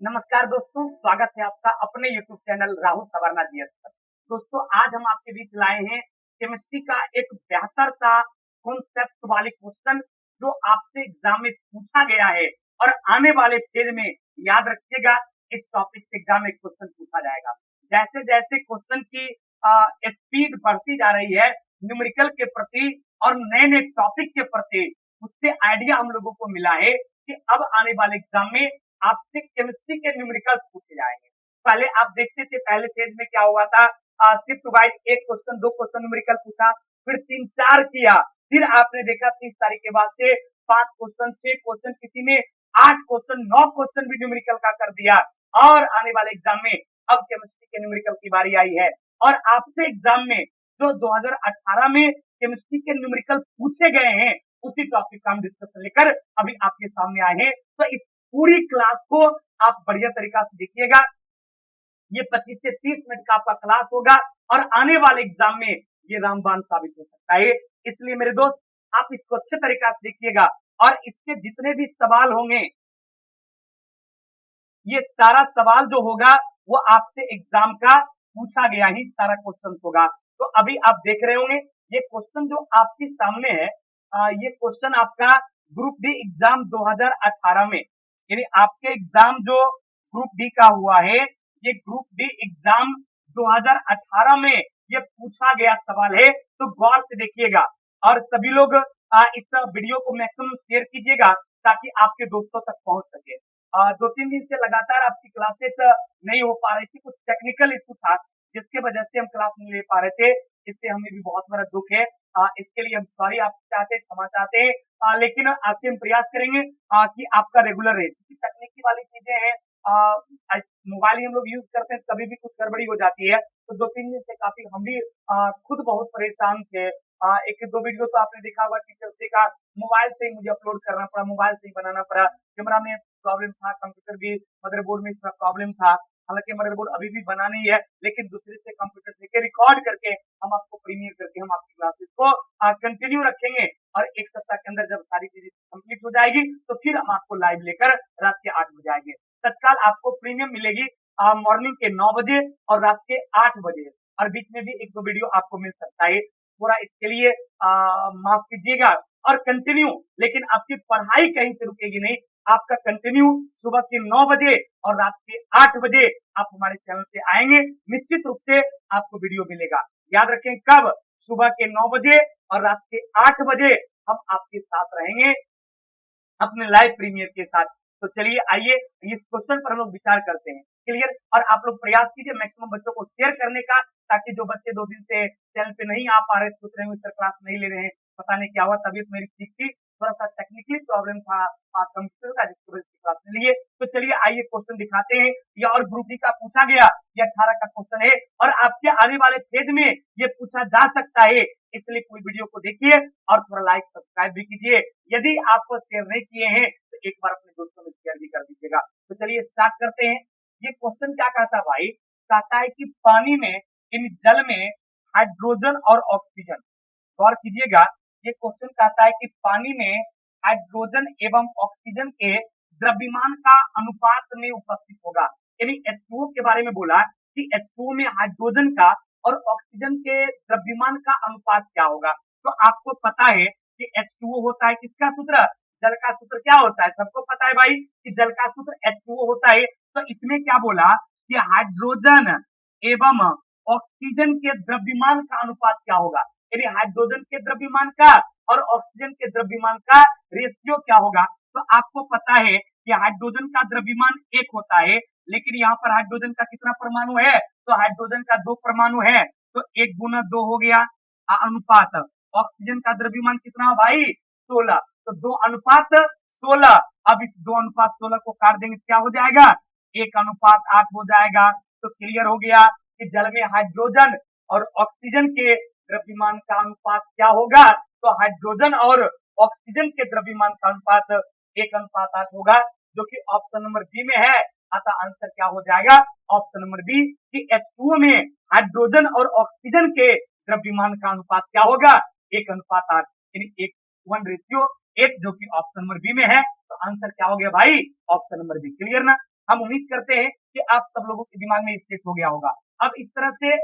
नमस्कार दोस्तों, स्वागत है आपका अपने YouTube channel Rahul Savarna GS पर। दोस्तों, आज हम आपके बीच लाए हैं केमिस्ट्री का एक बेहतर सा कॉन्सेप्ट वाली क्वेश्चन जो आपसे एग्जाम में पूछा गया है और आने वाले फेज में याद रखिएगा इस टॉपिक से एग्जाम में क्वेश्चन पूछा जाएगा। जैसे जैसे क्वेश्चन की स्पीड बढ़ती जा रही है न्यूमेरिकल के प्रति और नए नए टॉपिक के प्रति, उससे आइडिया हम लोगों को मिला है कि अब आने वाले एग्जाम में आपसे केमिस्ट्री के न्यूमेरिकल्स पूछे जाएंगे। पहले आप देखते थे पहले फेज में क्या हुआ था, शिफ्ट वाइज एक क्वेश्चन दो क्वेश्चन न्यूमेरिकल पूछा, फिर तीन चार किया, फिर आपने देखा 30 तारीख के बाद से 5 क्वेश्चन 6 क्वेश्चन, किसी ने 8 क्वेश्चन 9 क्वेश्चन भी न्यूमेरिकल का कर दिया। और आने वाले एग्जाम में अब केमिस्ट्री के न्यूमेरिकल की बारी आई है और आपसे एग्जाम में जो 2018 में केमिस्ट्री के न्यूमेरिकल पूछे गए हैं उसी टॉपिक का हम डिस्कशन लेकर अभी आपके सामने आए हैं। तो इस पूरी क्लास को आप बढ़िया तरीका से देखिएगा। ये 25 से 30 मिनट का आपका क्लास होगा और आने वाले एग्जाम में ये रामबाण साबित हो सकता है। इसलिए मेरे दोस्त, आप इसको अच्छे तरीका से देखिएगा और इसके जितने भी सवाल होंगे, ये सारा सवाल जो होगा वो आपसे एग्जाम का पूछा गया ही सारा क्वेश्चन होगा। तो अभी आप देख रहे होंगे ये क्वेश्चन जो आपके सामने है, ये क्वेश्चन आपका ग्रुप डी एग्जाम 2018 में, यानी आपके एग्जाम जो ग्रुप डी का हुआ है, ये ग्रुप डी एग्जाम 2018 में ये पूछा गया सवाल है। तो गौर से देखिएगा और सभी लोग इस वीडियो को मैक्सिमम शेयर कीजिएगा ताकि आपके दोस्तों तक पहुंच सके। 2-3 दिन से लगातार आपकी क्लासेस नहीं हो पा रही थी, कुछ टेक्निकल इशू था जिसके वजह से हम क्लास नहीं ले पा रहे थे। इससे हमें भी बहुत बड़ा दुख है। इसके लिए हम सॉरी आप चाहते क्षमा चाहते हैं, लेकिन आपसे हम प्रयास करेंगे कि आपका रेगुलर रहे, क्योंकि तकनीकी वाली चीजें हैं। मोबाइल ही हम लोग यूज करते हैं, कभी भी कुछ गड़बड़ी हो जाती है। तो 2-3 दिन से काफी हम भी खुद बहुत परेशान थे। एक दो वीडियो तो आपने देखा होगा टीचर से का मोबाइल से ही मुझे अपलोड करना पड़ा, मोबाइल से ही बनाना पड़ा। कैमरा में प्रॉब्लम था, कंप्यूटर भी मदरबोर्ड में थोड़ा प्रॉब्लम था। हालांकि मदरबोर्ड अभी भी बना नहीं है, लेकिन दूसरे से कंप्यूटर से रिकॉर्ड करके हम आपको प्रीमियर करके हम आपकी क्लासेस को कंटिन्यू रखेंगे और एक सप्ताह के अंदर जब सारी चीजें कंप्लीट हो जाएगी तो फिर हम आपको लाइव लेकर रात के 8 बजे आएंगे। तत्काल आपको प्रीमियम मिलेगी मॉर्निंग के 9 बजे और रात के 8 बजे, और बीच में भी एक दो वीडियो आपको मिल सकता है। पूरा इसके लिए माफ कीजिएगा और कंटिन्यू, लेकिन आपकी पढ़ाई कहीं से रुकेगी नहीं। आपका कंटिन्यू सुबह के 9 बजे और रात के 8 बजे आप हमारे चैनल पे आएंगे, निश्चित रूप से आपको वीडियो मिलेगा। याद रखें, कब? सुबह के 9 बजे और रात के 8 बजे हम आपके साथ रहेंगे अपने लाइव प्रीमियर के साथ। तो चलिए आइए इस क्वेश्चन पर हम लोग विचार करते हैं। क्लियर? और आप लोग प्रयास कीजिए मैक्सिमम बच्चों को शेयर करने का, ताकि जो बच्चे 2 दिन से चैनल पे नहीं आ पा रहे, सोच रहे हैं सर क्लास नहीं ले रहे हैं, पता नहीं क्या हुआ, तबीयत मेरी ठीक थी, थोड़ा सा टेक्निकली प्रॉब्लम था कंप्यूटर का, जिसकी वजह से क्लास नहीं लिए। तो चलिए आइए क्वेश्चन दिखाते हैं। या और ग्रुप डी का पूछा गया, ये 18 का क्वेश्चन है और आपके आने वाले फेज में ये पूछा जा सकता है। इसलिए पूरी वीडियो को देखिए और थोड़ा लाइक सब्सक्राइब भी कीजिए। यदि आप शेयर नहीं किए हैं तो एक बार अपने दोस्तों में शेयर भी कर दीजिएगा। तो चलिए स्टार्ट करते हैं। ये क्वेश्चन क्या कहता है भाई? कहता है कि पानी में, इन जल में हाइड्रोजन और ऑक्सीजन, गौर कीजिएगा, ये क्वेश्चन कहता है कि पानी में हाइड्रोजन एवं ऑक्सीजन के द्रव्यमान का अनुपात में उपस्थित होगा। यानी H2O के बारे में बोला कि H2O में हाइड्रोजन का और ऑक्सीजन के द्रव्यमान का अनुपात क्या होगा। तो आपको पता है कि H2O होता है किसका सूत्र? जल का सूत्र क्या होता है? सबको पता है भाई कि जल का सूत्र H2O होता है। तो इसमें क्या बोला कि हाइड्रोजन एवं ऑक्सीजन के द्रव्यमान का अनुपात क्या होगा, यानी हाइड्रोजन के द्रव्यमान का और ऑक्सीजन के द्रव्यमान का रेशियो क्या होगा। तो आपको पता है कि हाइड्रोजन का द्रव्यमान 1 होता है, लेकिन यहाँ पर हाइड्रोजन का कितना परमाणु है? तो हाइड्रोजन का 2 परमाणु है, तो 1 गुना 2 हो गया अनुपात। ऑक्सीजन का द्रव्यमान कितना है भाई? 16, तो 2 अनुपात 16। अब इस 2 अनुपात 16 को काट देंगे, क्या हो जाएगा? 1 अनुपात 8 हो जाएगा। तो क्लियर हो गया कि जल में हाइड्रोजन और ऑक्सीजन के द्रव्यमान का अनुपात क्या होगा। तो हाइड्रोजन और ऑक्सीजन के द्रव्यमान का अनुपात 1 अनुपात 8 होगा, जो कि ऑप्शन नंबर बी में है। अतः आंसर क्या हो जाएगा? ऑप्शन नंबर बी कि H2O में हाइड्रोजन और ऑक्सीजन के द्रव्यमान का अनुपात क्या होगा? 1 अनुपात 8, यानी 1:8, जो कि ऑप्शन नंबर बी में है। तो आंसर क्या हो गया भाई? Option number B. क्लियर ना? हम उम्मीद करते हैं कि आप सब लोगों के दिमाग में स्थित हो गया होगा। अब इस तरह से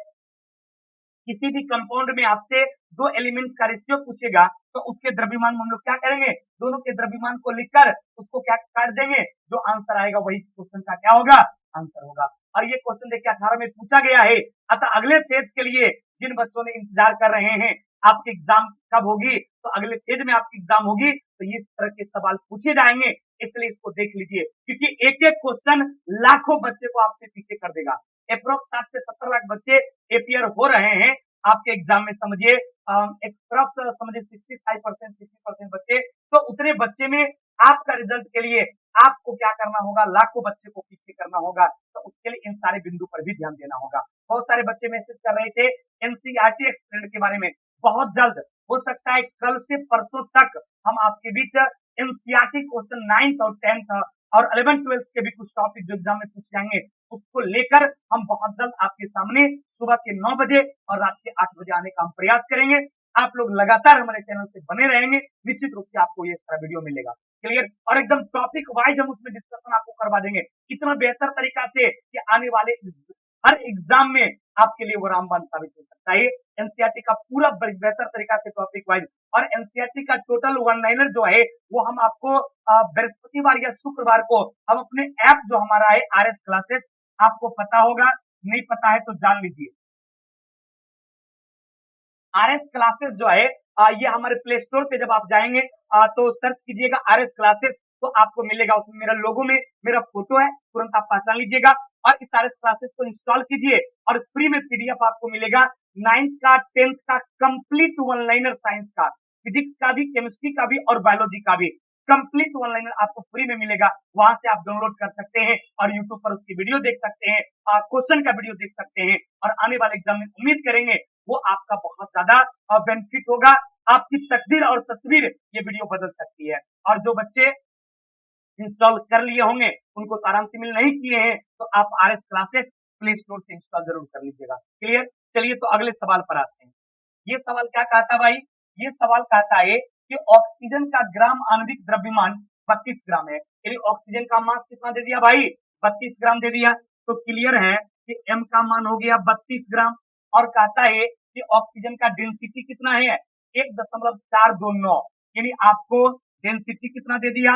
किसी भी कंपाउंड में आपसे दो एलिमेंट्स का रेशियो पूछेगा तो उसके द्रव्यमान हम लोग क्या करेंगे, दोनों के द्रव्यमान को लिखकर उसको क्या काट देंगे, जो आंसर आएगा वही क्वेश्चन का क्या होगा, आंसर होगा। और ये क्वेश्चन देखिए 18 में पूछा गया है। अतः अगले फेज के लिए जिन बच्चों ने इंतजार कर रहे हैं आपकी एग्जाम कब होगी, तो अगले फेज में आपकी एग्जाम होगी तो इस तरह के सवाल पूछे जाएंगे, इसलिए इसको देख लीजिए क्योंकि एक एक क्वेश्चन लाखों बच्चे को आपसे पीछे कर देगा। अप्रोक्स 60 से 70 लाख बच्चे अपियर हो रहे हैं आपके एग्जाम में, समझिए अप्रोक्स समझिए 65% 60% बच्चे, तो उतने बच्चे में आपका रिजल्ट के लिए आपको क्या करना होगा, लाखों बच्चे को पीछे करना होगा, तो उसके लिए इन सारे बिंदु पर भी ध्यान देना होगा। बहुत सारे बच्चे मैसेज कर रहे थे एनसीईआरटी एक्सपेरिमेंट के बारे में, बहुत जल्द हो सकता है कल से परसों तक हम आपके बीच एनसीईआरटी क्वेश्चन 9th और 10th और 11th 12th के भी कुछ टॉपिक जो एग्जाम में पूछ जाएंगे उसको लेकर हम बहुत जल्द आपके सामने सुबह के 9 बजे और रात के 8 बजे आने का हम प्रयास करेंगे। आप लोग लगातार हमारे चैनल से बने रहेंगे, निश्चित रूप से आपको ये सारा वीडियो मिलेगा क्लियर, और एकदम टॉपिक वाइज हम उसमें डिस्कशन आपको करवा देंगे इतना बेहतर तरीका से कि आने वाले हर एग्जाम में आपके लिए वो रामबाण साबित हो सकता है। एनसीईआरटी का पूरा बेहतर तरीका से टॉपिक वाइज और एनसीईआरटी का टोटल वन लाइनर जो है वो हम आपको बृहस्पतिवार या शुक्रवार को हम अपने ऐप जो हमारा है आरएस क्लासेस, आपको पता होगा, नहीं पता है तो जान लीजिए। आरएस क्लासेस जो है ये हमारे प्ले स्टोर पे जब आप जाएंगे तो सर्च कीजिएगा आरएस क्लासेस, तो आपको मिलेगा, उसमें मेरा लोगो में मेरा फोटो है, तुरंत आप पहचान लीजिएगा और इस आरएस क्लासेस को इंस्टॉल कीजिए और फ्री में पीडीएफ आपको मिलेगा 9th का 10th का कंप्लीट वन लाइनर साइंस का, फिजिक्स का भी, केमिस्ट्री का भी और बायोलॉजी का भी कंप्लीट वन लाइनर आपको फ्री में मिलेगा। वहां से आप डाउनलोड कर सकते हैं और यूट्यूब पर उसकी वीडियो देख सकते हैं, क्वेश्चन का वीडियो देख सकते हैं और आने वाले एग्जाम में उम्मीद करेंगे वो आपका बहुत ज्यादा बेनिफिट होगा। आपकी तकदीर और तस्वीर ये वीडियो बदल सकती है। और जो बच्चे इंस्टॉल कर लिए होंगे उनको तो आराम से मिल नहीं किए हैं तो आप आरएस क्लासेस प्ले स्टोर से इंस्टॉल जरूर कर लीजिएगा। क्लियर, चलिए तो अगले सवाल पर आते हैं। ये सवाल क्या कहता भाई, ये सवाल कहता है कि ऑक्सीजन का ग्राम आणविक द्रव्यमान 32 ग्राम है, यानी ऑक्सीजन का मास कितना दे दिया भाई, 32 ग्राम दे दिया, तो क्लियर है कि एम का मान हो गया 32 ग्राम और कहता है कि ऑक्सीजन का डेंसिटी कितना है 1.429, यानी आपको डेंसिटी कितना दे दिया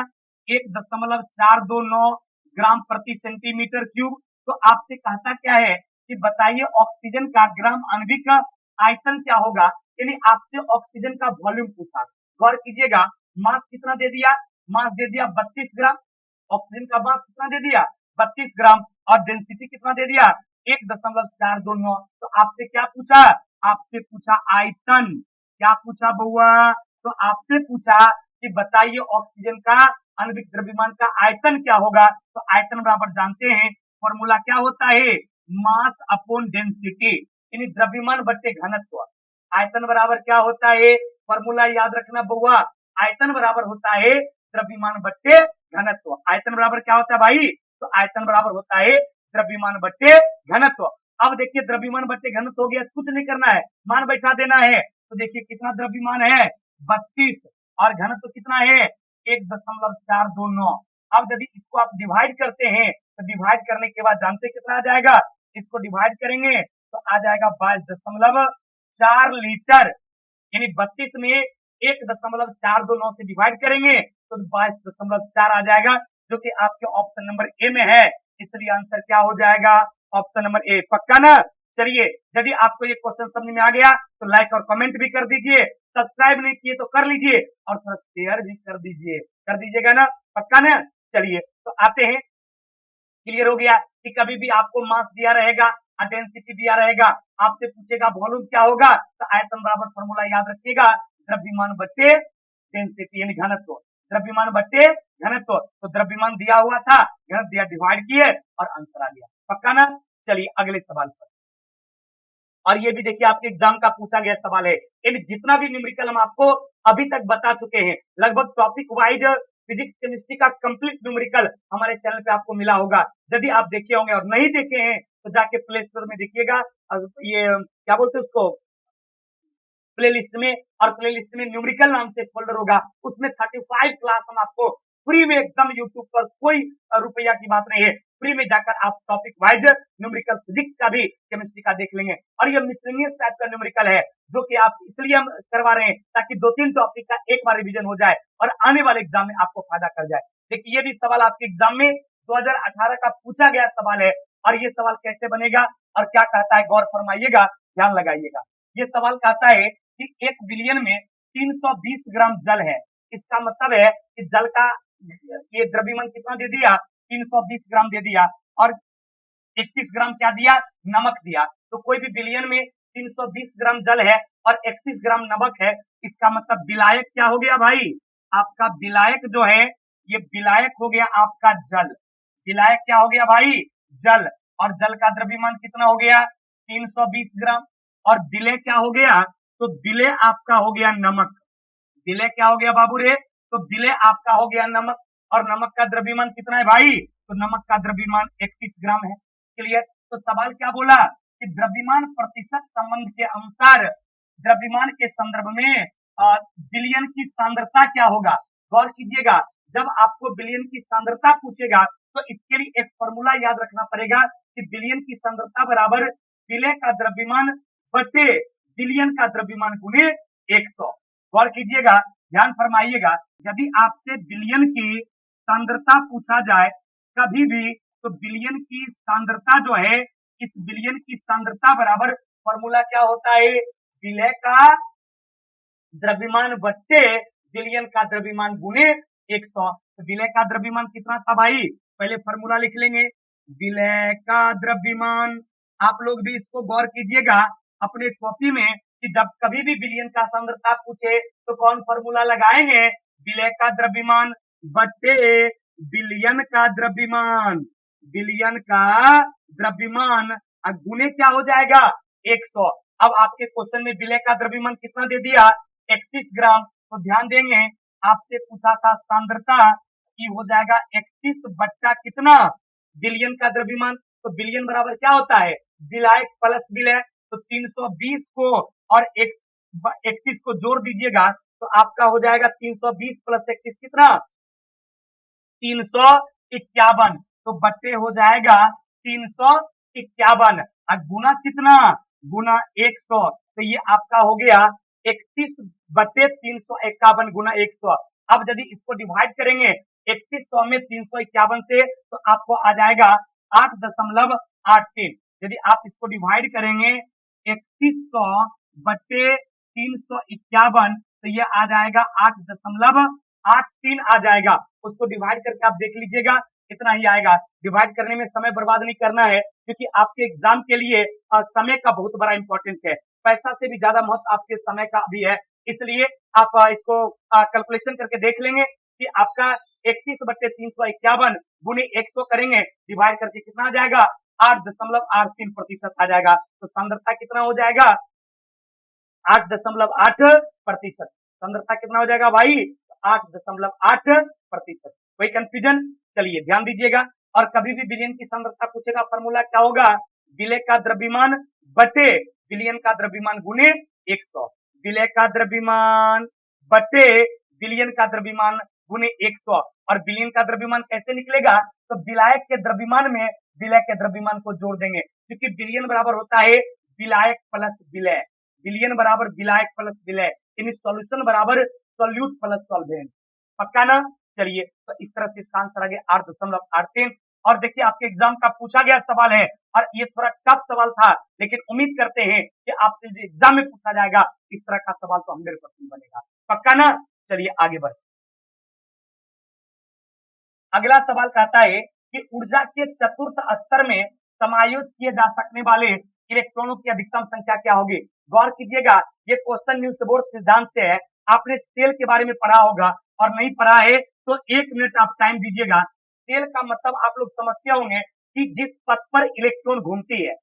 1.429 ग्राम प्रति सेंटीमीटर क्यूब। तो आपसे कहता क्या है कि बताइए ऑक्सीजन का ग्राम आणविक आयतन क्या होगा, यानी आपसे ऑक्सीजन का वॉल्यूम पूछा। गौर कीजिएगा, मास कितना दे दिया, मास दे दिया 32 ग्राम, ऑक्सीजन का मास कितना दे दिया 32 ग्राम और डेंसिटी कितना दे दिया 1.429। तो आपसे क्या पूछा, आपसे पूछा आयतन, क्या पूछा बउआ, तो आपसे पूछा कि बताइए ऑक्सीजन का आणविक द्रव्यमान का आयतन क्या होगा। तो आयतन बराबर जानते हैं फॉर्मूला क्या होता है, मास अपॉन डेंसिटी, यानी द्रव्यमान बट्टे घनत्व। आयतन बराबर क्या होता है, फॉर्मूला याद रखना बउआ, आयतन बराबर होता है द्रव्यमान बट्टे घनत्व। आयतन बराबर क्या होता है भाई, तो आयतन बराबर होता है द्रव्यमान बट्टे घनत्व। अब देखिए द्रव्यमान बट्टे घनत्व हो गया, कुछ नहीं करना है, मान बैठा देना है। तो देखिए कितना द्रव्यमान है 32 और घनत्व कितना है 1.429। अब यदि इसको आप डिवाइड करते हैं तो डिवाइड करने के बाद जानते कितना आ जाएगा, इसको डिवाइड करेंगे तो आ जाएगा 22.4 लीटर, यानी 32 में 1.429 से डिवाइड करेंगे तो 22.4 आ जाएगा, जो कि आपके ऑप्शन नंबर ए में है, इसलिए आंसर क्या हो जाएगा ऑप्शन नंबर ए। पक्का ना, चलिए यदि आपको ये क्वेश्चन समझ में आ गया तो लाइक और कमेंट भी कर दीजिए, सब्सक्राइब नहीं किए तो कर लीजिए और थोड़ा शेयर भी कर दीजिए, कर दीजिएगा ना, पक्का ना। चलिए तो आते हैं, क्लियर हो गया कि कभी भी आपको मास दिया रहेगा, डेंसिटी दिया रहेगा, आपसे पूछेगा वॉल्यूम क्या होगा, तो आयतन बराबर फॉर्मूला याद रखिएगा द्रव्यमान बट्टे डेंसिटी यानी घनत्व, द्रव्यमान बट्टे घनत्व। तो द्रव्यमान दिया हुआ था, घनत्व दिया, डिवाइड किए और आंसर आ गया, पक्का ना। चलिए अगले सवाल पर, और ये भी देखिए आपके एग्जाम का पूछा गया सवाल है, इन जितना भी न्यूमेरिकल हम आपको अभी तक बता चुके हैं, लगभग टॉपिक वाइज फिजिक्स केमिस्ट्री का कंप्लीट न्यूमेरिकल हमारे चैनल पे आपको मिला होगा। यदि आप देखे होंगे और नहीं देखे हैं तो जाके प्ले स्टोर में देखिएगा, ये क्या बोलते हैं उसको, प्ले लिस्ट में, और प्ले लिस्ट में न्यूमेरिकल नाम से फोल्डर होगा, उसमें 35 क्लास हम आपको फ्री में एकदम यूट्यूब पर, कोई रुपया की बात नहीं है, फ्री में जाकर आप टॉपिक वाइज न्यूमेरिकल फिजिक्स का भी, केमिस्ट्री का देख लेंगे। और ये मिसलेनियस टाइप का न्यूमेरिकल है, जो कि आप इसलिए हम करवा रहे हैं ताकि 2-3 टॉपिक का एक बार रिवीजन हो जाए और आने वाले एग्जाम में आपको फायदा कर जाए। देखिए, ये भी सवाल आपके एग्जाम में 2018 का पूछा गया सवाल है, और ये सवाल कैसे बनेगा और क्या कहता है, गौर फरमाइएगा, ध्यान लगाइएगा। ये सवाल कहता है कि 1 बिलियन में 320 ग्राम जल है। इसका मतलब है कि जल का ये द्रव्यमान कितना दे दिया, 320 ग्राम दे दिया, और 31 ग्राम क्या दिया, नमक दिया। तो कोई भी बिलियन में 320 ग्राम जल है और 31 ग्राम नमक है, इसका मतलब विलायक क्या हो गया भाई, आपका विलायक जो है, ये विलायक हो गया आपका जल। विलायक क्या हो गया भाई, जल। और जल का द्रव्यमान कितना हो गया, 320 ग्राम। और विलय क्या हो गया, तो विलय आपका हो गया नमक। विलय क्या हो गया बाबू रे, तो विलय आपका हो गया नमक। और नमक का द्रव्यमान कितना है भाई, तो नमक का द्रव्यमान 31 ग्राम है। क्लियर। तो सवाल क्या बोला कि द्रव्यमान प्रतिशत संबंध के अनुसार द्रव्यमान के संदर्भ में विलयन की सांद्रता क्या होगा। गौर कीजिएगा, जब आपको विलयन की सांद्रता पूछेगा तो इसके लिए एक फॉर्मूला याद रखना पड़ेगा कि विलयन की सांद्रता बराबर विलय का द्रव्यमान बटे विलयन का द्रव्यमान गुणे 100। गौर कीजिएगा, ध्यान फरमाइएगा, यदि आपसे विलयन की सांद्रता पूछा जाए कभी भी, तो विलयन की सांद्रता जो है, इस विलयन की सांद्रता बराबर फॉर्मूला क्या होता है, विलय का द्रव्यमान बट्टे विलयन का द्रव्यमान गुणे 100। तो विलय का द्रव्यमान कितना था भाई, पहले फॉर्मूला लिख लेंगे, विलय का द्रव्यमान। आप लोग भी इसको गौर कीजिएगा अपने कॉपी में कि जब कभी भी विलयन का सांद्रता पूछे तो कौन फॉर्मूला लगाएंगे, विलय का द्रव्यमान बट्टे विलयन का द्रव्यमान। विलयन का द्रव्यमान गुणे क्या हो जाएगा, 100। अब आपके क्वेश्चन में विलय का द्रव्यमान कितना दे दिया, 31 ग्राम। तो ध्यान देंगे, आपसे पूछा था सांद्रता की हो जाएगा 31 बट्टा कितना, विलयन का द्रव्यमान। तो विलयन बराबर क्या होता है, विलायक प्लस विलय। तो 320 को और 31 को जोड़ दीजिएगा तो आपका हो जाएगा 320 प्लस 31 कितना, 351। तो बट्टे हो जाएगा 351 और गुना कितना, गुना 100। तो ये आपका हो गया 31 बट्टे 351 गुना 100। अब यदि इसको डिवाइड करेंगे 3100 में 351 से तो आपको आ जाएगा 8.83। यदि आप इसको डिवाइड करेंगे 3100 बट्टे 351 तो ये आ जाएगा 8.83 आ जाएगा। उसको डिवाइड करके आप देख लीजिएगा कितना ही आएगा। डिवाइड करने में समय बर्बाद नहीं करना है, क्योंकि आपके एग्जाम के लिए समय का बहुत बड़ा इंपॉर्टेंस है। पैसा से भी ज्यादा महत्व आपके समय का भी है, इसलिए आप इसको कैलकुलेशन करके देख लेंगे कि आपका 31 बट्टे 351 गुने 100 करेंगे, डिवाइड करके कितना आ जाएगा, 8.83% आ जाएगा। तो सांद्रता कितना हो जाएगा, 8.8%। सांद्रता कितना हो जाएगा भाई, 8.8%। कोई कंफ्यूजन, चलिए ध्यान दीजिएगा। और कभी भी विलयन की सांद्रता पूछेगा, फॉर्मूला क्या होगा, विलय का द्रव्यमान बटे विलयन का द्रव्यमान गुने 100। विलय का द्रव्यमान बटे विलयन का द्रव्यमान गुने 100। और विलयन का द्रव्यमान कैसे निकलेगा, तो विलायक के द्रव्यमान में विलय के द्रव्यमान को जोड़ देंगे, क्योंकि विलयन बराबर होता है विलायक प्लस विलय। विलयन बराबर विलायक प्लस विलय, यानी सॉल्यूशन बराबर सॉल्यूट प्लस सॉल्वेंट। पक्का ना। चलिए, तो इस तरह से इसका आंसर आ गया 8.83। और देखिए, आपके एग्जाम का पूछा गया सवाल है और ये थोड़ा टफ सवाल था, लेकिन उम्मीद करते हैं कि आपसे जो एग्जाम में पूछा जाएगा इस तरह का सवाल तो 100% बनेगा। पक्का ना। चलिए आगे बढ़े। अगला सवाल कहता है कि ऊर्जा के चतुर्थ स्तर में समायोजित किए जा सकने वाले इलेक्ट्रॉनों की अधिकतम संख्या क्या होगी। गौर कीजिएगा, ये क्वेश्चन न्यूज बोर्ड सिद्धांत से है। आपने सेल के बारे में पढ़ा होगा, और नहीं पढ़ा है तो 1 मिनट आप टाइम दीजिएगा। सेल का मतलब आप लोग समझते होंगे कि जिस पथ पर इलेक्ट्रॉन घूमती है,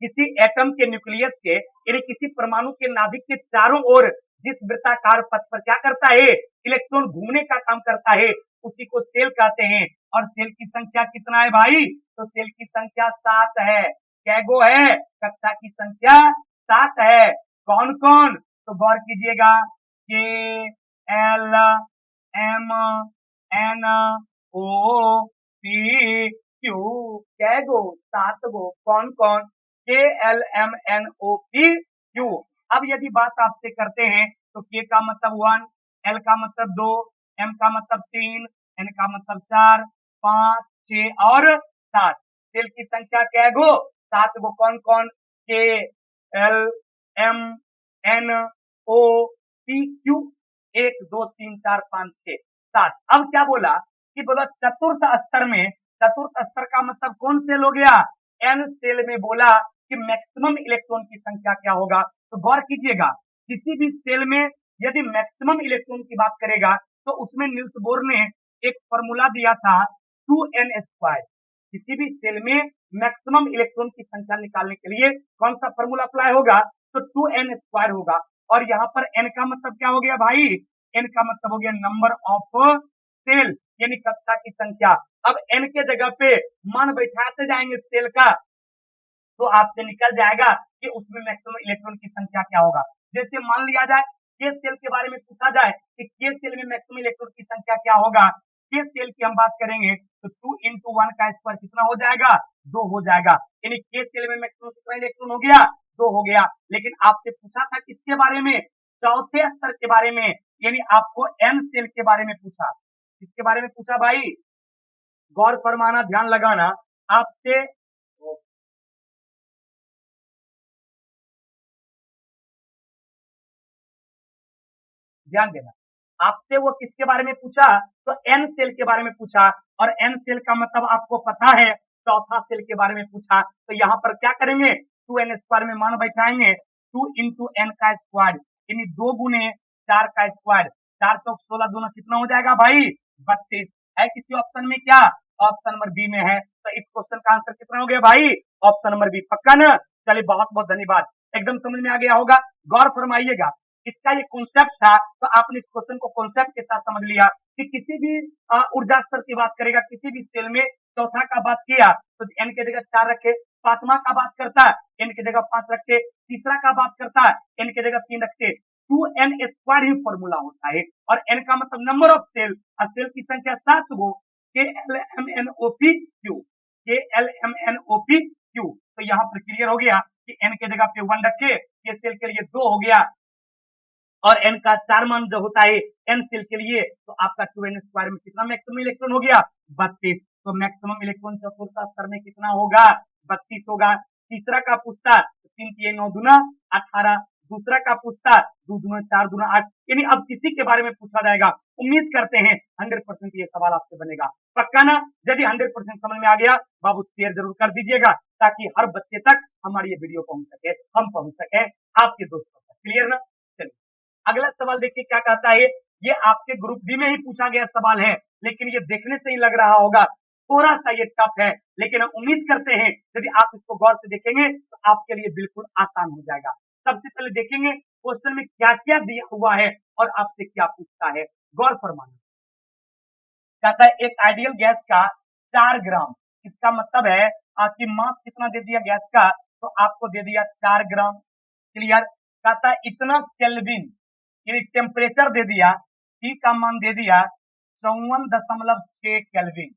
किसी एटम के न्यूक्लियस के यानी किसी परमाणु के नाभिक के चारों ओर जिस वृत्ताकार पथ पर क्या करता है, इलेक्ट्रॉन घूमने का काम करता है, उसी को सेल कहते हैं। और सेल की संख्या कितना है भाई, तो सेल की संख्या 7 है। कैगो है, कक्षा की संख्या 7 है। कौन कौन, तो गौर कीजिएगा, K L M N O P Q कै गो, 7 गो, कौन कौन, K L M N O P Q. अब यदि बात आपसे करते हैं तो के का मतलब 1, एल का मतलब 2, एम का मतलब 3, एन का मतलब 4, 5, 6 और 7। सेल की संख्या कै गो, 7 गो, कौन कौन, K L M N O P Q, 1 2 3 4 5 6 7। अब क्या बोला कि बोला चतुर्थ स्तर में, चतुर्थ स्तर का मतलब कौन सेल हो गया, एन सेल में बोला कि मैक्सिमम इलेक्ट्रॉन की संख्या क्या होगा। तो गौर कीजिएगा, किसी भी सेल में यदि मैक्सिमम इलेक्ट्रॉन की बात करेगा तो उसमें नील्स बोर ने एक फॉर्मूला दिया था 2n²। किसी भी सेल में मैक्सिमम इलेक्ट्रॉन की संख्या निकालने के लिए कौन सा फॉर्मूला अप्लाई होगा, तो 2n² होगा। और यहां पर n का मतलब क्या हो गया भाई, n का मतलब हो गया नंबर ऑफ सेल, यानी कक्षा की संख्या। अब n के जगह पे मान बैठाते जाएंगे सेल का, तो आपसे निकल जाएगा कि उसमें मैक्सिमम इलेक्ट्रॉन की संख्या क्या होगा। जैसे मान लिया जाए के सेल के बारे में पूछा जाए कि के सेल में मैक्सिमम इलेक्ट्रॉन की संख्या क्या होगा, के सेल की हम बात करेंगे तो 2 into 1 का स्क्वायर कितना हो जाएगा, 2 हो जाएगा। यानी के सेल में मैक्सिमम कितना इलेक्ट्रॉन हो गया, 2 हो गया। लेकिन आपसे पूछा था किसके बारे में, चौथे स्तर के बारे में, यानी आपको एन सेल के बारे में पूछा। किसके बारे में पूछा भाई, गौर फरमाना, ध्यान लगाना। आपसे ध्यान देना, आपसे वो किसके बारे में पूछा, तो एन सेल के बारे में पूछा। और एन सेल का मतलब आपको पता है, चौथा सेल के बारे में पूछा। तो यहां पर क्या करेंगे, 2n² में मान बैठाएंगे, 2 into n का स्क्वायर, यानी 2 गुने 4 का स्क्वायर, 4 चौक 16, दोनों कितना हो जाएगा भाई, 32। है किसी ऑप्शन में क्या, ऑप्शन नंबर बी में है। तो इस क्वेश्चन का आंसर कितना हो गया भाई, ऑप्शन नंबर बी। पक्का ना, चलिए बहुत बहुत धन्यवाद, एकदम समझ में आ गया होगा। गौर फरमाइएगा, इसका ये कॉन्सेप्ट था, तो आपने इस क्वेश्चन को कॉन्सेप्ट के साथ समझ लिया कि किसी भी ऊर्जा स्तर की बात करेगा, किसी भी सेल में चौथा का बात किया तो एन के जगह 4 रखे, पांचवा का बात करता है एन के जगह 5 रखे, तीसरा का बात करता है एन के जगह 3 रखे। 2n² ही फॉर्मूला होता है, और एन का मतलब नंबर ऑफ सेल, और सेल की संख्या 7 गो, K L M N O P Q, K L M N O P Q. तो यहाँ पर क्लियर हो गया कि एन के जगह पे 1 रखे, ये सेल के लिए 2 हो गया, और एन का 4 मान जो होता है एन सेल के लिए, तो आपका 2n² में कितना मैक्सिमम इलेक्ट्रॉन हो गया, 32। तो मैक्सिमम इलेक्ट्रॉन चतुर्थ स्तर में कितना होगा, 32 होगा। तीसरा का पूछता 3 3 9 दूना 18, दूसरा का पूछता 2 दूना 4 दूना 8, यानी अब किसी के बारे में पूछा जाएगा। उम्मीद करते हैं 100% ये सवाल आपसे बनेगा। पक्का ना, यदि 100% समझ में आ गया बाबू शेयर जरूर कर दीजिएगा, ताकि हर बच्चे तक हमारी ये वीडियो पहुंच सके, हम पहुंच सके आपके दोस्तों तक। क्लियर ना, चलिए अगला सवाल देखिए क्या कहता है। ये आपके ग्रुप डी में ही पूछा गया सवाल है, लेकिन ये देखने से ही लग रहा होगा थोड़ा सा ये टफ है, लेकिन हम उम्मीद करते हैं यदि आप इसको गौर से देखेंगे तो आपके लिए बिल्कुल आसान हो जाएगा। सबसे पहले देखेंगे क्वेश्चन में क्या क्या दिया हुआ है और आपसे क्या पूछता है, गौर फरमाना। कहता है एक आइडियल गैस का 4 ग्राम, इसका मतलब है कि मास कितना दे दिया गैस का, तो आपको दे दिया 4 ग्राम। क्लियर, कहता है इतना केल्विन, यानी टेम्परेचर दे दिया, टी का मान दे दिया 54.6 केल्विन।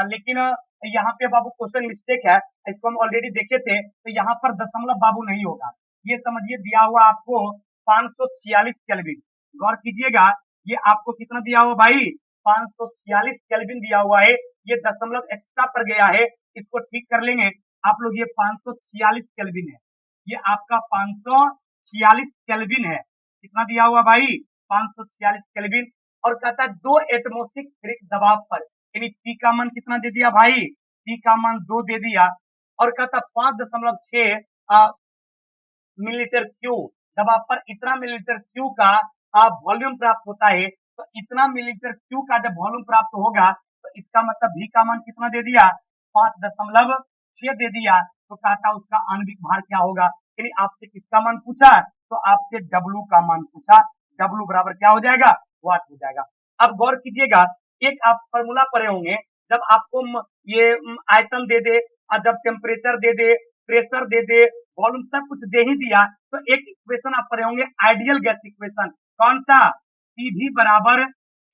लेकिन यहाँ पे बाबू क्वेश्चन मिस्टेक है, इसको हम ऑलरेडी देखे थे, तो यहाँ पर दशमलव बाबू नहीं होगा, ये समझिए दिया हुआ आपको 546 केल्विन। गौर कीजिएगा, ये आपको कितना दिया हुआ भाई, 546 केल्विन दिया हुआ है, ये दशमलव एक्स्ट्रा पर गया है, इसको ठीक कर लेंगे आप लोग। ये 546 केल्विन है, ये आपका 546 केल्विन है। कितना दिया हुआ भाई, 546 केल्विन। और कहता है 2 एटमॉस्फेरिक दबाव पर, यानी पी का मान कितना दे दिया भाई, पी का मान 2 दे दिया। और कहता 5.6 मिलीलीटर क्यू दबाव पर इतना मिलीलीटर क्यू का वॉल्यूम प्राप्त होता है। तो इतना मिलीलीटर क्यू का जब वॉल्यूम प्राप्त होगा तो इसका मतलब भी का मान कितना दे दिया, 5.6 दे दिया। तो कहता उसका आणविक भार क्या होगा, यानी आपसे किसका मान पूछा, तो आपसे डब्लू का मान पूछा। डब्लू बराबर क्या हो जाएगा, वाट हो जाएगा। अब गौर कीजिएगा, एक आप फॉर्मूला पढ़े होंगे, जब आपको ये आयतन दे दे और जब टेम्परेचर दे दे, प्रेशर दे दे, वॉल्यूम सब कुछ दे ही दिया, तो एक इक्वेशन आप पढ़े होंगे आइडियल गैस इक्वेशन, कौन सा, पीवी बराबर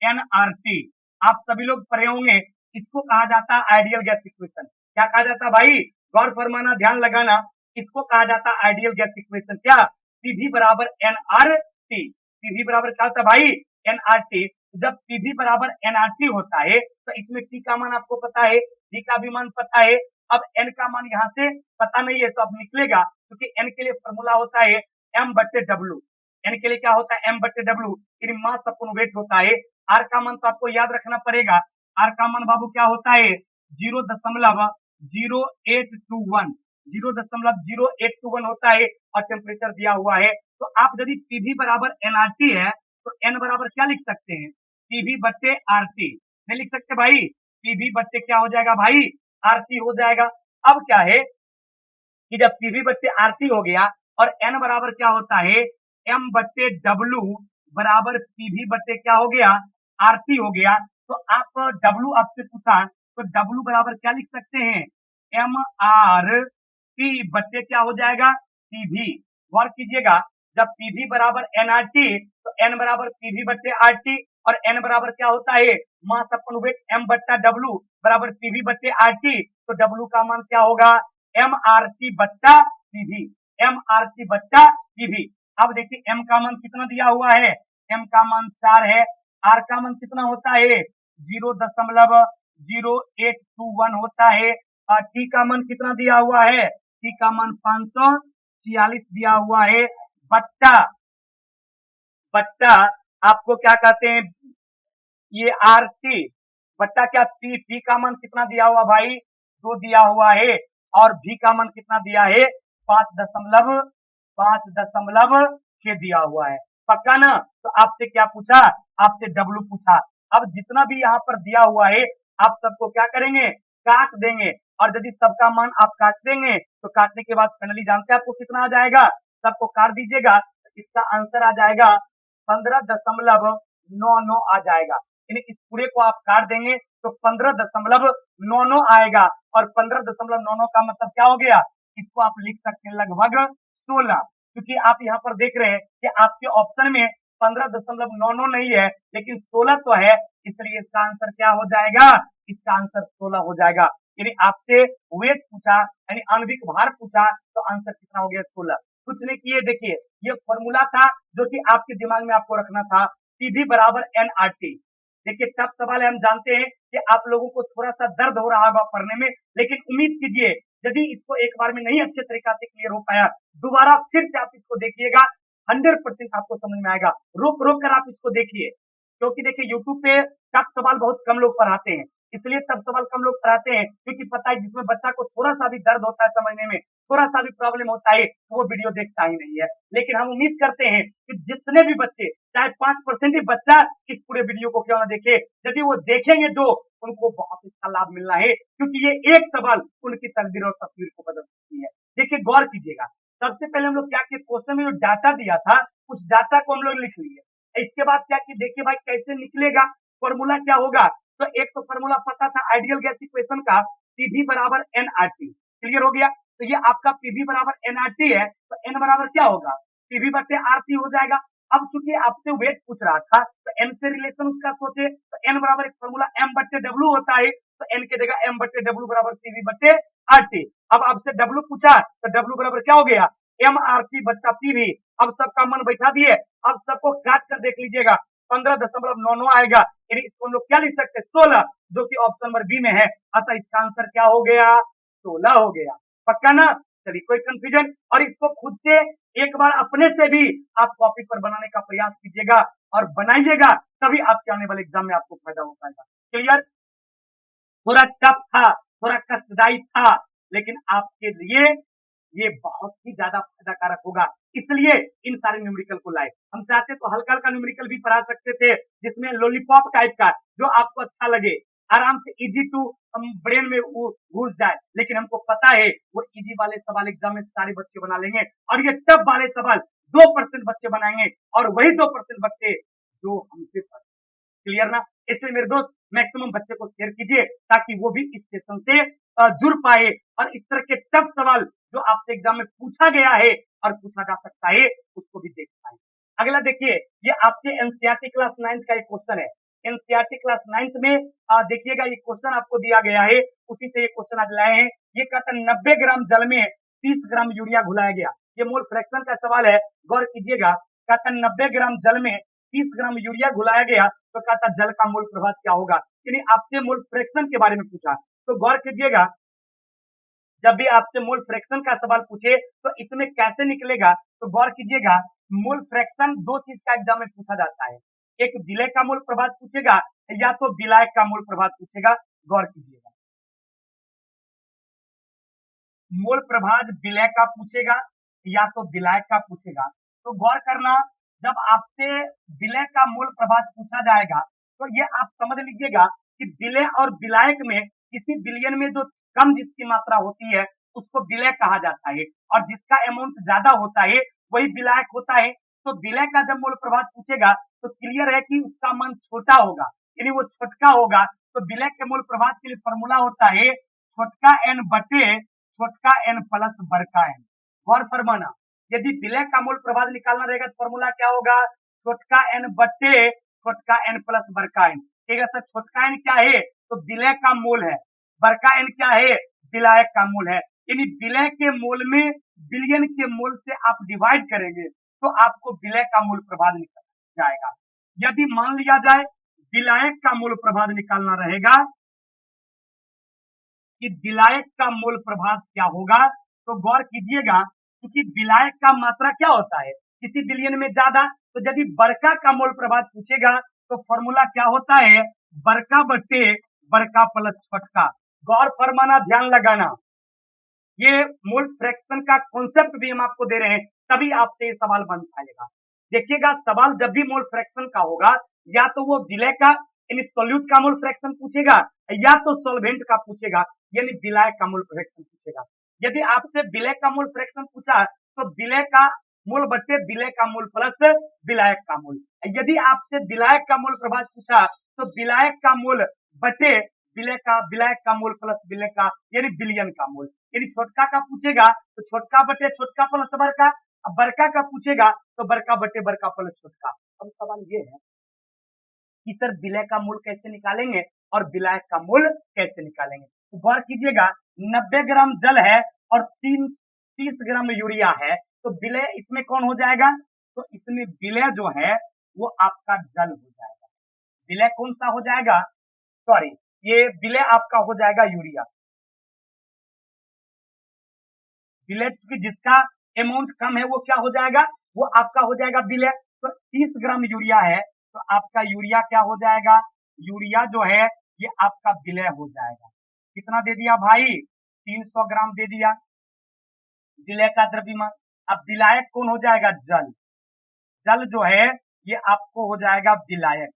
एनआरटी। आप सभी लोग पढ़े होंगे इसको कहा जाता है आइडियल गैस इक्वेशन। क्या कहा जाता है भाई? गौर फरमाना, ध्यान लगाना। इसको कहा जाता है आइडियल गैस इक्वेशन। क्या? पीवी बराबर एनआरटी। पीवी बराबर क्या होता है भाई? एनआरटी। जब पीवी बराबर एनआरटी होता है तो इसमें टी का मान आपको पता है, डी का भी मान पता है। अब एन का मान यहां से पता नहीं है तो अब निकलेगा, क्योंकि एन के लिए फॉर्मूला होता है एम बट्टे डब्ल्यू। एन के लिए क्या होता है? एम बट्टे डब्ल्यू। इन मास अपन वेट होता है। आर का मान तो आपको याद रखना पड़ेगा। आर का मान बाबू क्या होता है? 0.0821। 0.0821 होता है और टेम्परेचर दिया हुआ है। तो आप यदि पीवी बराबर एनआरटी है तो एन बराबर क्या लिख सकते हैं? पीवी बट्टे आरटी। नहीं लिख सकते भाई? पीवी बट्टे क्या हो जाएगा भाई? आरटी हो जाएगा। अब क्या है कि जब पीवी बट्टे आरटी हो गया और एन बराबर क्या होता है? एम बट्टे डब्ल्यू बराबर पीवी बट्टे क्या हो गया? आरटी हो गया। तो आप डब्ल्यू आपसे पूछा तो डब्ल्यू बराबर क्या लिख सकते हैं? एम आर टी बट्टे क्या हो जाएगा? पीवी। गौर कीजिएगा, जब पीवी बराबर एनआरटी तो एन बराबर पीवी बट्टे आरटी और एन बराबर क्या होता है? मास अपन वेट एम बट्टा डब्ल्यू बराबर पीवी बट्टे आरटी। तो डब्ल्यू का मान क्या होगा? एम आर टी बट्टा पीवी। एम आर टी बट्टा पीवी। अब देखिए एम का मान कितना दिया हुआ है? एम का मान 4 है। आर का मान कितना होता है? 0.0821 होता है। और टी का मान कितना दिया हुआ है? टी का मान 546 दिया हुआ है। बट्टा बट्टा आपको क्या कहते हैं? ये आर टी बट्टा क्या पी। पी का मान कितना दिया हुआ भाई? 2 दिया हुआ है। और भी का मान कितना दिया है? 5.6 दिया हुआ है। पक्का ना? तो आपसे क्या पूछा? आपसे डब्ल्यू पूछा। अब जितना भी यहाँ पर दिया हुआ है आप सबको क्या करेंगे? काट देंगे। और यदि सबका मान आप काट देंगे तो काटने के बाद फाइनली जानते हैं आपको कितना आ जाएगा? सबको काट दीजिएगा तो इसका आंसर आ जाएगा 15.99 आ जाएगा। यानी इस पूरे को आप काट देंगे तो 15.99 आएगा। और 15.99 का मतलब क्या हो गया? इसको आप लिख सकते हैं लगभग 16, क्योंकि आप यहाँ पर देख रहे हैं कि आपके ऑप्शन में 15.99 नहीं है लेकिन 16 तो है, इसलिए इसका आंसर क्या हो जाएगा? इसका आंसर 16 हो जाएगा। यानी आपसे वेट पूछा यानी आणविक भार पूछा तो आंसर कितना हो गया? 16। कुछ नहीं किए, देखिए ये फॉर्मूला था जो कि आपके दिमाग में आपको रखना था, पीवी बराबर एनआरटी। देखिए टफ सवाल है, हम जानते हैं कि आप लोगों को थोड़ा सा दर्द हो रहा होगा पढ़ने में, लेकिन उम्मीद कीजिए यदि इसको एक बार में नहीं अच्छे तरीका से क्लियर हो पाया, दोबारा फिर से आप इसको देखिएगा, 100% आपको समझ में आएगा। रोक रोक कर आप इसको देखिए, क्योंकि देखिए यूट्यूब पे टफ सवाल बहुत कम लोग पढ़ाते हैं, इसलिए टफ सवाल कम लोग पढ़ाते हैं क्योंकि पता है जिसमें बच्चा को थोड़ा सा भी दर्द होता है समझने में, थोड़ा सा भी प्रॉब्लम होता है तो वो वीडियो देखता ही नहीं है। लेकिन हम उम्मीद करते हैं कि जितने भी बच्चे, चाहे 5% ही बच्चा इस पूरे वीडियो को क्यों ना देखे, यदि वो देखेंगे तो उनको बहुत इसका लाभ मिलना है, क्योंकि ये एक सवाल उनकी तकदीर और तस्वीर को बदल सकती है। देखिए गौर कीजिएगा, सबसे पहले हम लोग क्या किए, क्वेश्चन में जो डाटा दिया था उस डाटा को हम लोग लिख लिए। इसके बाद क्या किए, देखिए भाई कैसे निकलेगा, फॉर्मूला क्या होगा। तो एक तो फॉर्मूला पता था आइडियल गैस इक्वेशन का, पीवी बराबर एनआरटी, क्लियर हो गया। तो ये आपका पीवी बराबर एनआरटी है तो एन बराबर क्या होगा? पीवी बटे आरटी हो जाएगा। अब चूंकि आपसे वेट पूछ रहा था तो एन से रिलेशन उसका सोचे तो एन बराबर एक फॉर्मूला एम बटे डब्ल्यू होता है, तो एन के जगह एम बटे डब्ल्यू बराबर पीवी बटे आरटी। अब आपसे डब्ल्यू पूछा तो डब्ल्यू बराबर क्या हो गया? एम आर टी बट्टा पीवी। अब सबका मन बैठा दिए, अब सबको काट कर देख लीजिएगा, 15.99 आएगा। यानी इसको हम लोग क्या लिख सकते हैं? 16, जो कि ऑप्शन नंबर बी में है। अतः इसका आंसर क्या हो गया? 16 हो गया। पक्का ना? चलिए कोई कंफ्यूजन? और इसको खुद से एक बार अपने से भी आप कॉपी पर बनाने का प्रयास कीजिएगा और बनाइएगा, तभी आपके आने वाले एग्जाम में आपको फायदा हो पाएगा। क्लियर? थोड़ा टफ था, थोड़ा कष्टदायी था, लेकिन आपके लिए ये बहुत ही ज्यादा फायदा कारक होगा, इसलिए इन सारे न्यूमेरिकल को लाए। हम चाहते तो हल्का हल्का न्यूमेरिकल भी पढ़ा सकते थे जिसमें लॉलीपॉप टाइप का, जो आपको अच्छा लगे, आराम से इजी टू ब्रेन में घुस जाए, लेकिन हमको पता है वो इजी वाले सवाल एग्जाम में सारे बच्चे बना लेंगे और ये टफ वाले सवाल 2% बच्चे बनाएंगे और वही 2% बच्चे जो हमसे। क्लियर ना? इसलिए मेरे दोस्त मैक्सिमम बच्चे को शेयर कीजिए ताकि वो भी इस सेशन से जुड़ पाए और इस तरह के टफ सवाल जो आपसे एग्जाम में पूछा गया है और पूछा जा सकता है उसको भी देख पाए। अगला देखिए, ये आपके एनसीईआरटी क्लास 9 का एक क्वेश्चन है। एनसीईआरटी क्लास 9th में देखिएगा ये क्वेश्चन आपको दिया गया है, उसी से ये क्वेश्चन आज लाए हैं। ये कहता है 90 ग्राम जल में 30 ग्राम यूरिया घुलाया गया। ये मोल फ्रैक्शन का सवाल है, गौर कीजिएगा। कहता है 90 ग्राम जल में 30 ग्राम यूरिया घुलाया गया, तो कहता जल का मोल प्रभाव क्या होगा। यानी आपसे मोल फ्रैक्शन के बारे में पूछा, तो गौर कीजिएगा जब भी आपसे मोल फ्रैक्शन का सवाल पूछे तो इसमें कैसे निकलेगा, तो गौर कीजिएगा। मोल फ्रैक्शन दो चीज का एग्जाम में पूछा जाता है, एक विलय का मोल प्रभाव पूछेगा या तो विलायक का मोल प्रभाव पूछेगा। गौर कीजिएगा, मोल प्रभाव विलय का पूछेगा या तो विलायक का पूछेगा। तो गौर करना, जब आपसे विलय का मोल प्रभाव पूछा जाएगा तो ये आप समझ लीजिएगा कि विलय और विलायक में किसी विलयन में जो कम जिसकी मात्रा होती है उसको विलय कहा जाता है, और जिसका अमाउंट ज्यादा होता है वही विलायक होता है। तो विलय का जब मोल प्रभाव पूछेगा तो क्लियर है कि उसका मान छोटा होगा, यानी वो छोटका होगा। तो विलय के मोल प्रभाव के लिए फॉर्मूला होता है छोटका एन बटे छोटका एन प्लस बड़का एन। गौर फरमाना, यदि विलय का मोल प्रभाव निकालना रहेगा तो फॉर्मूला क्या होगा, छोटका एन बटे छोटका एन प्लस बड़का एन। ठीक है सर, छोटका एन क्या है, तो विलय का मोल है, बड़का एन क्या है, विलायक का मोल है। यानी विलय के मोल में विलयन के मोल से आप डिवाइड करेंगे तो आपको विलय का मोल प्रभाव निकल जाएगा। यदि मान लिया जाए विलायक का मोल प्रभाव निकालना रहेगा कि विलायक का मोल प्रभाव क्या होगा, तो गौर कीजिएगा क्योंकि विलायक का मात्रा क्या होता है किसी विलयन में ज्यादा, तो यदि बड़का का मोल प्रभाव पूछेगा तो फॉर्मूला क्या होता है, बड़का बटे बड़का प्लस छोटका। गौर फरमाना, ध्यान लगाना, ये मोल फ्रैक्शन का कॉन्सेप्ट भी हम आपको दे रहे हैं, तभी आपसे ये सवाल बन पाएगा। देखिएगा सवाल जब भी मोल फ्रैक्शन का होगा या तो वो विलय का यानी सोल्यूट का मोल फ्रैक्शन पूछेगा या तो सॉल्वेंट का पूछेगा, यानी विलायक का मोल फ्रैक्शन पूछेगा। यदि आपसे विलय का मोल फ्रैक्शन पूछा तो विलय का मोल बटे विलय का मोल प्लस विलायक का मोल। यदि आपसे विलायक का मोल प्रभाव पूछा तो विलायक का मोल बटे विलायक का मोल प्लस विलय का यानी विलयन का मोल। यानी छोटका का पूछेगा तो छोटका बटे छोटका प्लस बड़का, अब बड़का का पूछेगा तो बड़का बटे बड़का प्लस छोटका। अब सवाल ये है कि सर विलय का मोल कैसे निकालेंगे और विलायक का मोल कैसे निकालेंगे। तो गौर कीजिएगा 90 ग्राम जल है और 30 ग्राम यूरिया है, तो विलय इसमें कौन हो जाएगा, तो इसमें विलय जो है वो आपका जल हो जाएगा। विलय कौन सा हो जाएगा, सॉरी ये विलय आपका हो जाएगा यूरिया। विलय जिसका अमाउंट कम है वो क्या हो जाएगा, वो आपका हो जाएगा विलय। तो 30 ग्राम यूरिया है तो आपका यूरिया क्या हो जाएगा, यूरिया जो है ये आपका विलय हो जाएगा। कितना दे दिया भाई, 300 ग्राम दे दिया विलय का द्रव्यमान। अब विलायक कौन हो जाएगा, जल। जल जो है ये आपको हो जाएगा विलायक,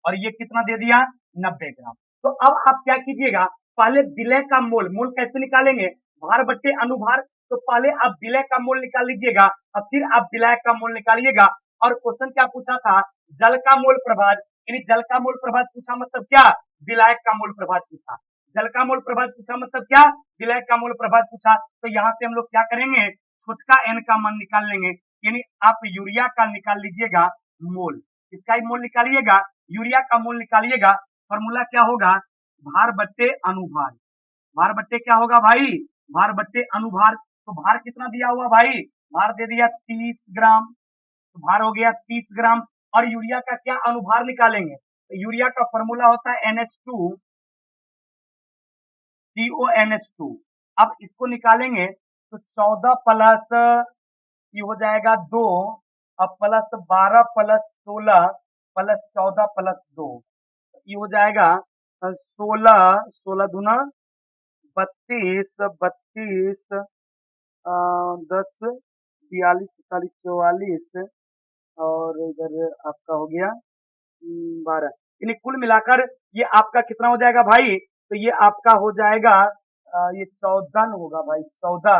और ये कितना दे दिया 90 ग्राम। तो अब आप क्या कीजिएगा, पहले विलय का मोल कैसे निकालेंगे, भार बट्टे अनुभार। तो पहले आप विलय का मोल निकाल लीजिएगा और फिर आप विलायक का मोल निकालिएगा। और क्वेश्चन क्या पूछा था, जल का मोल प्रभाव, यानी जल का मोल प्रभाव पूछा मतलब क्या, विलायक का मोल प्रभाव पूछा। जल का मोल प्रभाव पूछा मतलब क्या, विलायक का मोल प्रभाव पूछा। तो यहाँ से हम लोग क्या करेंगे, छोटका एन का मान निकाल लेंगे, यानी आप यूरिया का निकाल लीजिएगा मोल, इसका ही मोल निकालिएगा, यूरिया का मोल निकालिएगा। फॉर्मूला क्या होगा, भार बट्टे अनुभार। भार बट्टे क्या होगा भाई, भार बट्टे अनुभार। तो भार कितना दिया हुआ भाई, भार दे दिया 30 ग्राम, तो भार हो गया 30 ग्राम। और यूरिया का क्या अनुभार निकालेंगे, तो यूरिया का फॉर्मूला होता है NH2 CONH2। अब इसको निकालेंगे तो 14 प्लस ये हो जाएगा 2 और प्लस 12 प्लस 16 प्लस 14 प्लस 2, ये हो जाएगा 16, 16 दूना 32, 32 10 42 47 44 और इधर आपका हो गया 12, यानी कुल मिलाकर ये आपका कितना हो जाएगा भाई, तो ये आपका हो जाएगा ये 14 होगा भाई 14,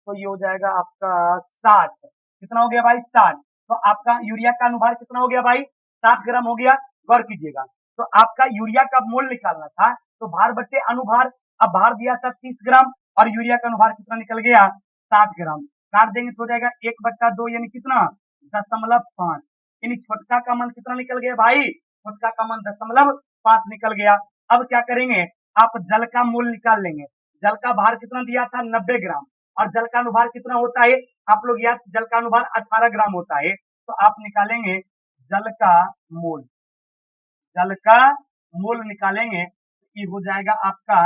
तो ये हो जाएगा आपका 60। कितना हो गया भाई 60। तो आपका यूरिया का अनुभार कितना हो गया भाई, 60 ग्राम हो गया। गौर कीजिएगा, तो आपका यूरिया का मोल निकालना था तो भार बट्टे अनुभार। अब भार दिया था 30 ग्राम और यूरिया का अनुभार कितना निकल गया 60 ग्राम। काट देंगे तो हो जाएगा 1/2 यानी कितना 0.5। यानी छोटका का मान कितना निकल गया भाई, छोटका का मान 0.5 निकल गया। अब क्या करेंगे, आप जल का मूल निकाल लेंगे। जल का भार कितना दिया था, 90 ग्राम, और जल का अनुभार कितना होता है, आप लोग याद, जल का अनुभार 18 ग्राम होता है। तो आप निकालेंगे जल का मूल, जल का मूल निकालेंगे, ये हो जाएगा आपका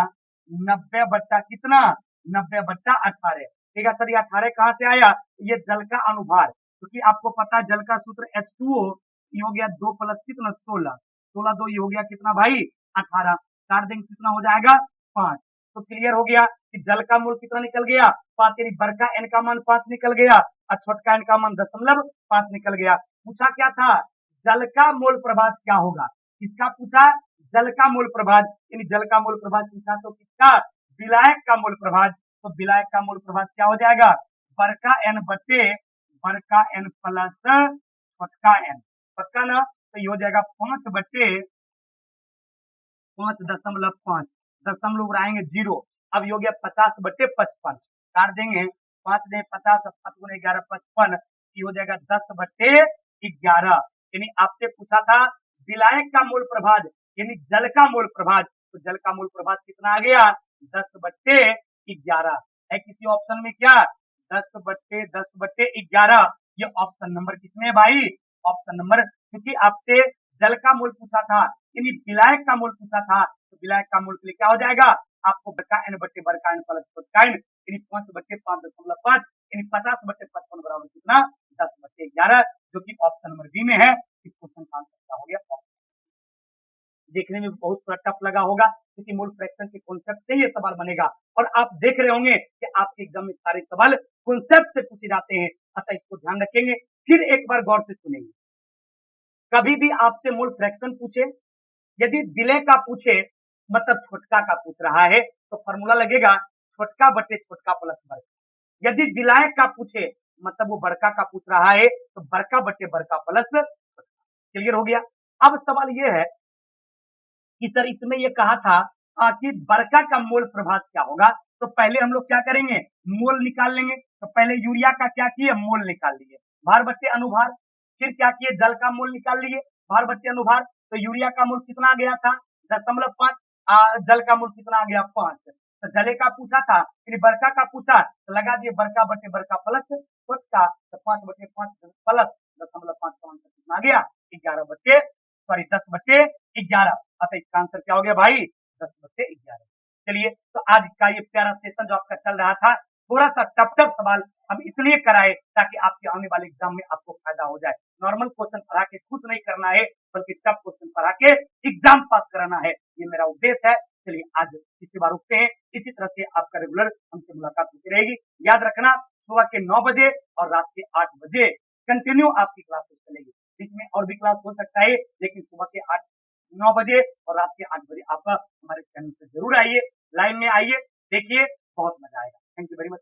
90 बट्टा कितना, 90 बट्टा 18। ठीक है सर, ये 18 कहां से आया, ये जल का अनुभार, क्योंकि आपको पता है जल का सूत्र H2O, ये हो गया 2 प्लस कितना 16, 16 2 ये हो गया कितना भाई 18, काट देंगे कितना हो जाएगा 5। तो क्लियर हो गया कि जल का मूल कितना निकल गया 5, यानी बड़का एन का मान 5 निकल गया और छोटका एन का मान 0.5 निकल गया। पूछा क्या था, जल का मूल प्रभाव क्या होगा, किसका पूछा, जल का मूल प्रभाव, यानी जल का मूल प्रभाव पूछा तो किसका, विलायक का मूल प्रभाव। तो विलायक का मूल प्रभाव क्या हो जाएगा, बड़का एन बटे बड़का एन प्लस छोटका एन, पक्का ना, तो ये हो जाएगा 5 बटे 5.5, दशमलव उड़ाएंगे 0। अब ये हो गया 50 बटे 55, काट देंगे 5 दे 50, 7 गुने 11 55, ये हो जाएगा 10 बटे 11। यानी आपसे पूछा था विलायक का मूल प्रभाव, यानी जल का मूल प्रभाव, तो जल का मूल प्रभाव कितना आ गया 10 बट्टे 11 है। किसी ऑप्शन में क्या 10 बट्टे 11, ये ऑप्शन नंबर किसमें है भाई, ऑप्शन नंबर, क्योंकि आपसे जल का मूल पूछा था, यानी विलायक का मूल पूछा था, तो विलायक का मूल के लिए क्या हो जाएगा, आपको बड़का एन बट्टे बड़का एन प्लस छोटका एन, यानी 5 बट्टे 5.5, यानी 50 बट्टे 55 बराबर कितना 10 बट्टे 11, जो कि ऑप्शन नंबर बी में है। इस क्वेश्चन का आंसर क्या हो गया, देखने में बहुत थोड़ा टफ लगा होगा, क्योंकि मूल फ्रैक्शन के कॉन्सेप्ट से ये सवाल बनेगा, और आप देख रहे होंगे कि आपके एग्जाम में सारे सवाल कॉन्सेप्ट से पूछे जाते हैं, अतः इसको ध्यान रखेंगे। फिर एक बार गौर से सुनेंगे, कभी भी आपसे मूल फ्रैक्शन पूछे, यदि विलय का पूछे मतलब छोटका का पूछ रहा है, तो फॉर्मूला लगेगा छोटका बटे छोटका प्लस बड़का। यदि विलायक का पूछे मतलब वो बड़का का पूछ रहा है, तो बड़का बटे बड़का प्लस छोटका। क्लियर हो गया। अब सवाल ये है कि सर इसमें ये कहा था कि बड़का का मोल प्रभाव क्या होगा, तो पहले हम लोग क्या करेंगे, मोल निकाल लेंगे। तो पहले यूरिया का क्या किए, मोल निकाल लिए, भार बट्टे अनुभार, फिर क्या किए, जल का मोल निकाल लिए, भार बट्टे अनुभार। तो यूरिया का मोल कितना आ गया था 0.5, जल का मूल कितना आ गया 5। तो जले का पूछा था, फिर बड़का का पूछा, तो लगा दिए बड़का बटे बड़का प्लस छोटका, तो 5 बटे 5 प्लस 0.5 का आंसर कितना आ गया 11 बटे, सॉरी 10 बटे 11। अतः इसका आंसर क्या हो गया भाई 10 बटे 11। चलिए, तो आज का ये प्यारा सेशन जो आपका चल रहा था, थोड़ा सा टफ टफ सवाल हम इसलिए कराए ताकि आपके आने वाले एग्जाम में आपको फायदा हो जाए। नॉर्मल क्वेश्चन पढ़ा के खुश नहीं करना है, बल्कि टफ क्वेश्चन पढ़ा के एग्जाम पास कराना है, ये मेरा उद्देश्य है। चलिए आज इसी बार रुकते हैं, इसी तरह से आपका रेगुलर हमसे मुलाकात होती रहेगी। याद रखना सुबह के 9 बजे और रात के 8 बजे कंटिन्यू आपकी क्लासेस चलेगी। बीच में और भी क्लास हो सकता है, लेकिन सुबह के 9 बजे और रात के 8 बजे आप हमारे चैनल पे जरूर आइए, लाइन में आइए, देखिए, बहुत मजा आएगा। Thank you very much.